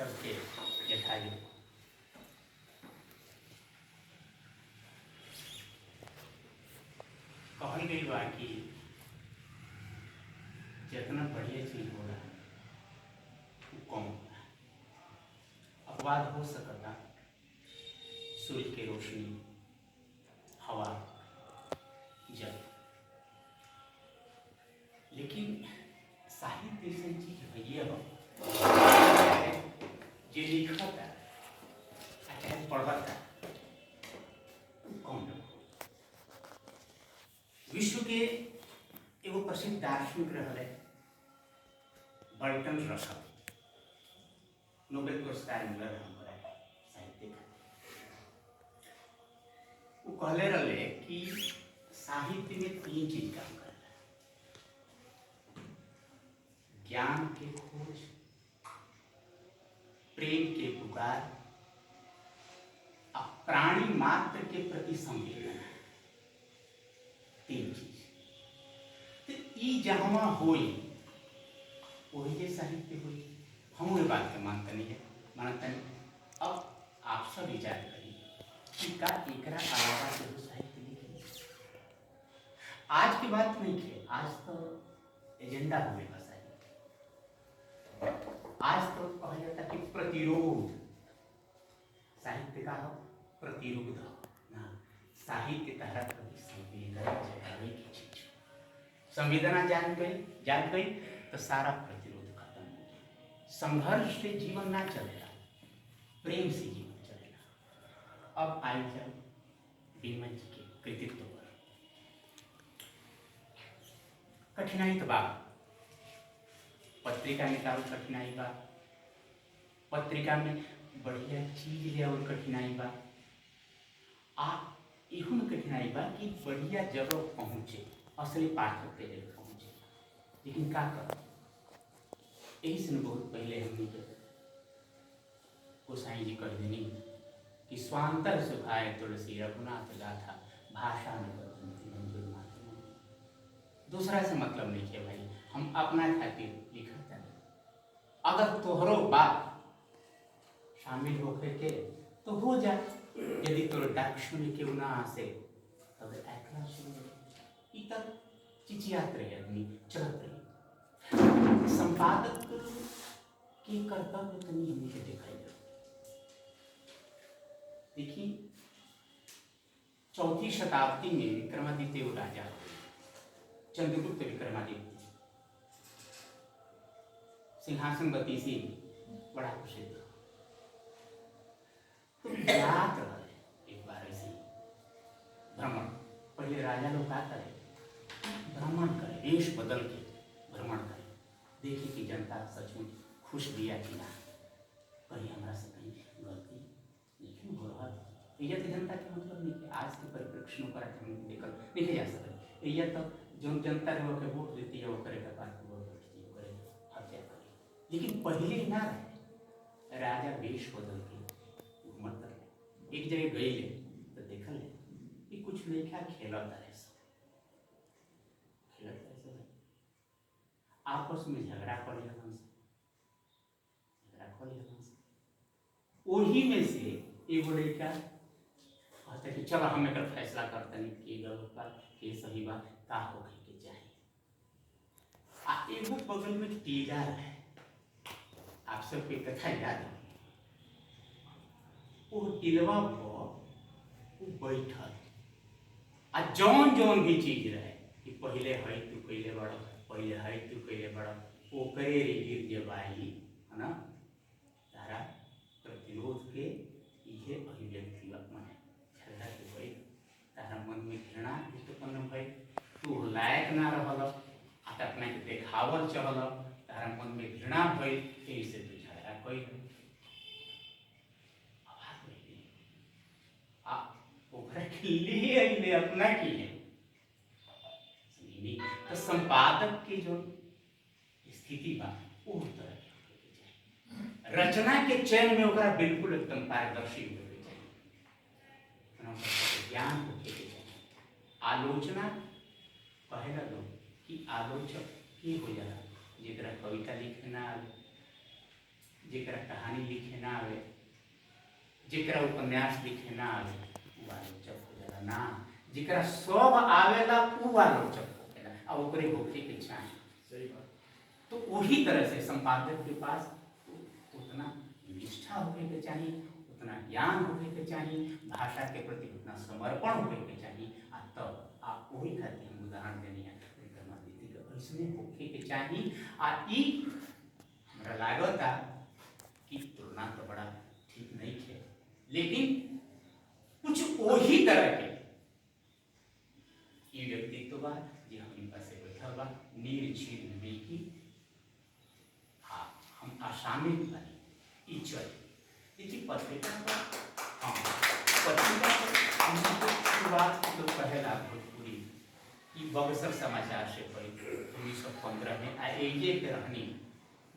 सबके यथायोग्य। कहल गई बा कि जितना बढ़िया चीज होला वो कम होला। अपवाद हो सकता, सूर्य की रोशनी, हवा, जल, लेकिन साहित्य ऐसी चीज भैया हो जे लिखता चाहे पढ़ता कौन। विश्व के एगो प्रसिद्ध दार्शनिक रहे बर्टन रसल, नोबेल पुरस्कार मिलल हमारा साहित्य का। वो कहले रहे कि साहित्य में 3 चीज काम करेला: ज्ञान के खोज, प्रेम के पुकार, और प्राणी मात्र के प्रति संवेदना। 3 चीज तो ई जहाँ होई वही जे साहित्य हुई। हम ये बात के मानते नहीं है, मानते नहीं। अब आप सब विचार करिए कि का एकरा अलावा जो साहित्य लिखे। आज की बात नहीं है, आज तो एजेंडा हो गया साहित्य। आज तो कहा जाता कि प्रतिरोध साहित्य का हो, प्रतिरोध ना साहित्य तारा प्रति संवेदना जगावे की चीज। संवेदना जान गई तो सारा प्रतिरोध खत्म हो गया। संघर्ष से जीवन ना चलेगा, प्रेम से जीवन चलेगा। अब आई जाए बीमन जी के कृतित्व पर। कठिनाई तो बा, पत्रिका निकाल कठिनाई बा, पत्रिका में बढ़िया चीज ले और कठिनाई बा, आ इहुन कठिनाई बा कि बढ़िया जगह पहुँचे, असली पाठक के जगह पहुँचे। लेकिन का कर, यही से बहुत पहले हमने गोसाई जी कह देनी कि स्वांतर सुखाए तुलसी रघुनाथ गाथा भाषा में मंजूर मात्र। दूसरा से मतलब नहीं है भाई, हम अपना खातिर लिखता नहीं। अगर तोहरो बात शामिल होकर के तो हो जा, यदि तोर डाक सुन के ना आसे तब एकला सुन ई तक चिचियात रहे आदमी, चलत रहे। संपादक के कर्तव्य तनी हमने दिखाई दे। देखिए 4वीं शताब्दी में विक्रमादित्य राजा चंद्रगुप्त विक्रमादित्य सिंहासन बतीसी बड़ा प्रसिद्ध। तो याद रहे एक बार ऐसे भ्रमण, पहले राजा लोग क्या करे, भ्रमण करे, वेश बदल के भ्रमण करे, देखे कि जनता सचमुच खुश दिया कि ना, कहीं हमारा से कहीं गलती नहीं हो रहा। यह तो जनता के मतलब नहीं कि आज के परिप्रेक्ष्य पर हम देखल देखे जा सकते। यह तो जो जनता ने वो वोट देती है वो करेगा, पार्टी वोट देती है वो करेगा, हत्या करे। लेकिन पहले ना रहे, राजा वेश बदल के मतलब एक जगह गई ले तो देखल ले कि कुछ लेखा खेलता है, आपस में झगड़ा कर लिया, वही में से एगो लड़का कहता कि चलो हम एक फैसला करते हैं कि गलत बात के सही बात का होके के चाहिए। आ एगो बगल में टीला है, आप सबके कथा याद है, वो टिलवा पर बैठल आ जौन जौन भी चीज रहे कि पहले है तू कैले बड़ा, पहले है तू कैले बड़ा, ओकरे रे गिर जबाई है ना। तारा प्रतिरोध के ये अभिव्यक्ति माने झगड़ा के भई, तारा मन में घृणा उत्पन्न भई, तू लायक ना रहल आ अपना के देखावल चहल, तारा मन में घृणा भई, यही से तू झगड़ा कई ले अपना की है। तो संपादक की जो स्थिति बा वो तरह की रचना के चयन में ओकरा बिल्कुल एकदम पारदर्शी होके चाहिए, ज्ञान होके चाहिए। आलोचना कहेगा लोग कि आलोचक की हो जाला जेकरा कविता लिखना जेकरा कहानी लिखे ना आवे, जेकरा उपन्यास लिखे ना आवे, वो आलोचक हो जाला ना। जेकरा सब आवेला वो आलोचक हो जाला, और ओकरे होखे के चाही। सही बात। तो वही तरह से संपादक के पास उतना निष्ठा होने के चाहिए, उतना ज्ञान होने के चाहिए, भाषा के प्रति उतना समर्पण होने के चाहिए। तब आप वही खातिर हम उदाहरण देनी है विक्रमादित्य के इसमें होके के चाहिए। आ ई हमरा लागता कि तुलना तो बड़ा ठीक नहीं है, लेकिन कुछ वही तरह के ई व्यक्तित्व बा जे हमनी पास बैठल बा, निर्जीव विवेकी। हम आसामी बानी ई चल देखिए पत्रिका का। हाँ, पत्रिका हमको शुरुआत तो पहला भोजपुरी ई बक्सर समाचार से पड़ी 1915 में आ एजे के रहनी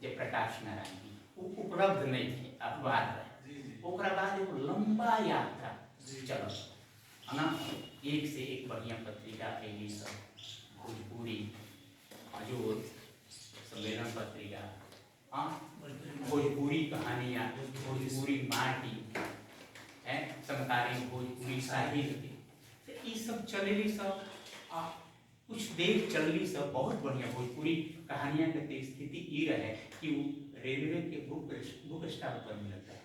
जे प्रकाश नारायण जी वो उपलब्ध नहीं थे, अखबार रहे। ओकरा बाद एक लंबा यात्रा चल है ना, एक से एक बढ़िया पत्रिका एजी सब भोजपुरी हजूर सम्मेलन पत्रिका, हाँ भोजपुरी कहानियाँ, भोजपुरी माटी है, समकालीन भोजपुरी साहित्य, तो ये सब चलेली सब। कुछ देर चलली सब बहुत बढ़िया भोजपुरी कहानियाँ के स्थिति ये रहे कि वो रेलवे के बुक स्टॉल पर मिलता है,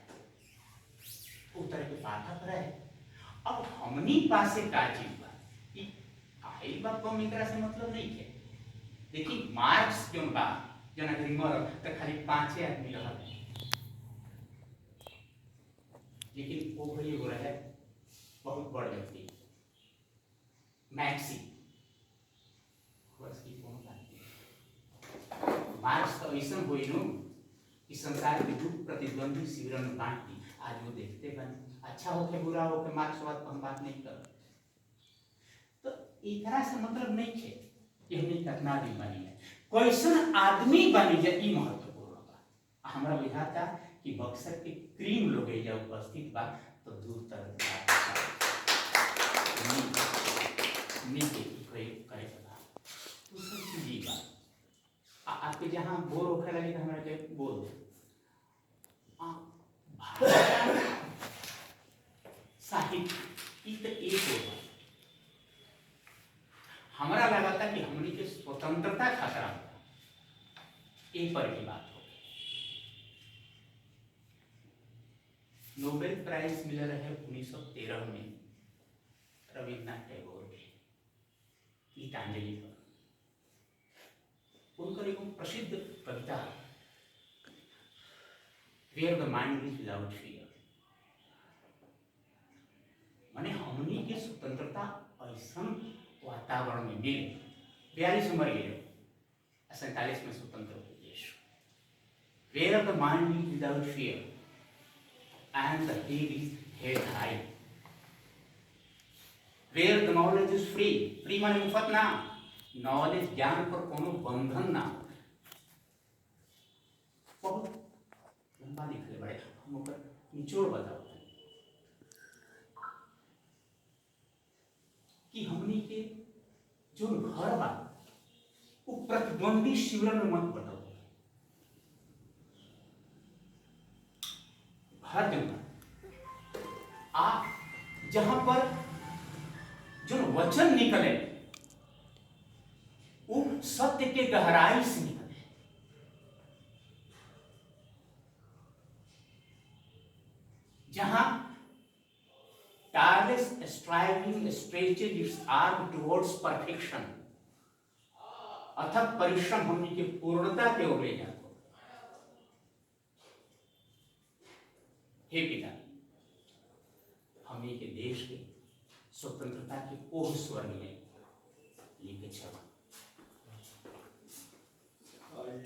उस तरह के पाठक रहे। अब हमनी पासे का चीज बा कि आई बा कम एकरा से मतलब नहीं है। देखिए मार्क्स जो बा जना मर तो खाली 5 आदमी रहल, लेकिन वो भई हो रहा है बहुत बड़ व्यक्ति मैक्सी की कौन मार्क्स तो ऐसा हुई नु कि संसार के दुख प्रतिद्वंदी शिविर में बांट दी। आज वो देखते बन अच्छा हो के बुरा हो के मार्क्सवाद पर हम बात नहीं कर, तो एकरा से मतलब नहीं है कि हमने कितना भी बनी है, कैसन आदमी बनी है ई महत्वपूर्ण बा। हमरा बुझाता कि बक्सर के क्रीम लोग एजा उपस्थित बा तो दूर तक नीचे कोई करे बा तो सब चीज बा। आपके जहाँ बोर होखे लगे तो हमरा के बोल दो। साहित्य ई तो एक होगा। हमारा लगा था कि हमनी के स्वतंत्रता खतरा होगा, एक पर की बात हो। नोबेल प्राइज मिला रहे 1913 में रविन्द्रनाथ टैगोर के गीतांजलि पर। उनका एक प्रसिद्ध कविता where the mind is without fear, माने हमनी के स्वतंत्रता ऐसा वातावरण में मिले। 42 मर गए, 47 में स्वतंत्र हो देश। Where the mind is without fear and the head is head high, where the knowledge is free, free माने मुफ्त ना, नॉलेज ज्ञान पर कोनो बंधन ना। बहुत लंबा लिखले बड़े, हम ऊपर निचोड़ बताओ कि हमनी के जो घर बा वो प्रतिद्वंदी शिविर में मत बताओ। हर जगह आप जहां पर जो वचन निकले वो सत्य के गहराई से निकले, जहां tireless striving stretches its arm towards perfection, अथक परिश्रम हमनी के पूर्णता के ओर ले जाता। हे पिता, हमें के देश के स्वतंत्रता के ओह स्वर में लेके चलो।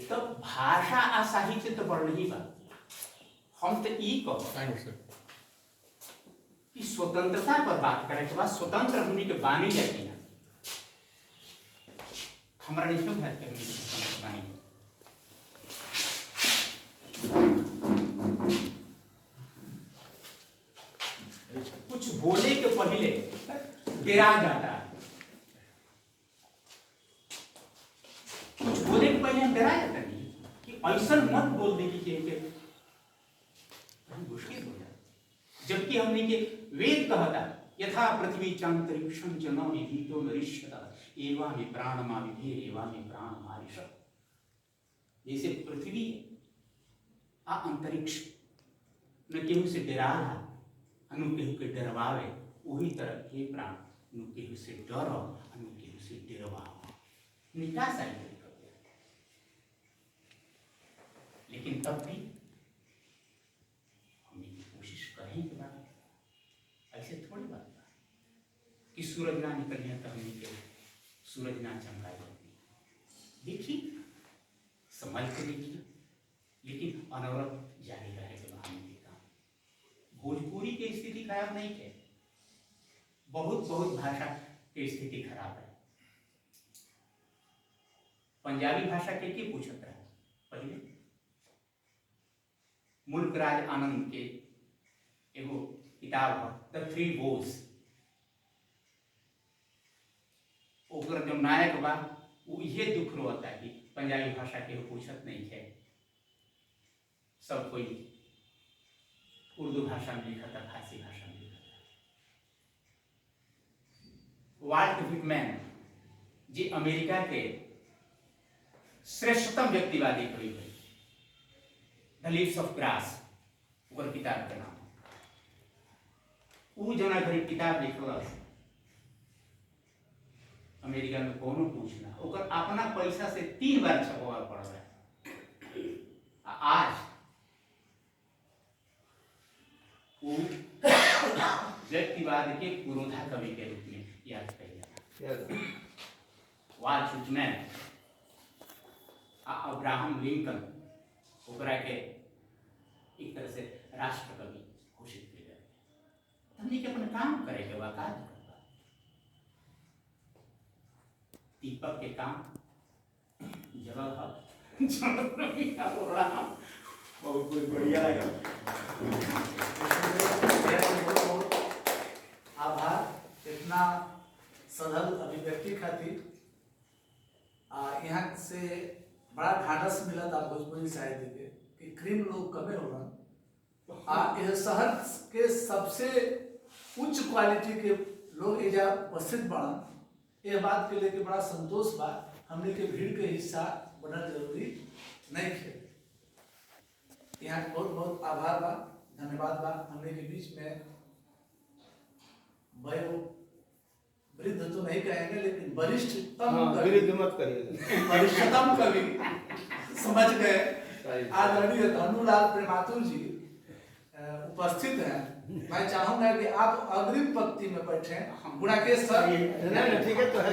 तो भाषा आ साहित्य तो बढ़ नहीं बा। हम तो ई कहो कि स्वतंत्रता पर बात करें के बाद स्वतंत्र हमनी के बानी जाती ना, हमारा नहीं क्यों बात करेंगे स्वतंत्र बानी। कुछ बोले के पहले गिरा जाता है, कुछ बोले के पहले हम डरा जाता नहीं कि ऐसा मत बोल दे कि मुश्किल हो जाता। जबकि हमने के वेद कहता यथा पृथ्वी चांतरिक्षम च न विभीतो नरिष्यत एवामि प्राणमा विधेर एवामि प्राणमारिष। जैसे पृथ्वी आ अंतरिक्ष न केहू से डराला अनु केहू के डरवावे, वही तरह हे प्राण नु केहू से डरो अनु केहू से डरवाओ। निका सारी लेकिन तब भी हम कोशिश करें कि बात ऐसे थोड़ी बात कि सूरज ना निकल गया तो हमने के सूरज ना चमका देखिए समझ के देखिए, लेकिन अनवरत जारी रहेगा हमने का। भोजपुरी की स्थिति खराब नहीं है, बहुत बहुत भाषा की स्थिति खराब है। पंजाबी भाषा के पूछत रहा पहले मुल्कराज आनंद के एगो किताब है द थ्री वोज। ओकर जो नायक बा वो ये दुख रोता है कि पंजाबी भाषा के पूछत नहीं है, सब कोई उर्दू भाषा में लिखा था, फारसी भाषा में लिखा था। वाल्ट व्हिटमैन जी अमेरिका के श्रेष्ठतम व्यक्तिवादी कवि हुए, द लीव्स ऑफ ग्रास ओकर किताब के नाम। वो जो किताब लिखल अमेरिका में कोनो पूछना ओकर अपना पैसा से 3 बार छपवा पड़ रहा है। आज वो व्यक्तिवाद के पुरोधा कवि के रूप में याद किया। वाल्ट व्हिटमैन अब्राहम लिंकन ओकरा के एक तरह से राष्ट्र कवि घोषित किया गया। हमने के अपन काम करे के वाकात दीपक के काम जगह बहुत बढ़िया है। आभार इतना सधल अभिव्यक्ति खातिर। यहाँ से बड़ा ढाढ़स मिला था भोजपुरी साहित्य के कि क्रीम लोग कमे होगा। यह शहर के सबसे उच्च क्वालिटी के लोग एजा उपस्थित बड़ा, यह बात के लेके बड़ा संतोष बा। हमने के भीड़ के हिस्सा बनना जरूरी नहीं है। यहाँ बहुत बहुत आभार बा, धन्यवाद बा। हमने के बीच में वृद्ध तो नहीं कहेंगे लेकिन वरिष्ठतम विरुद्ध मत करिए, वरिष्ठतम कवि समझ गए आदरणीय धनुलाल प्रेमातुर जी उपस्थित हैं। मैं चाहूंगा कि आप अग्रिम पंक्ति में बैठे। गुणाकेश सर ठीक है तो है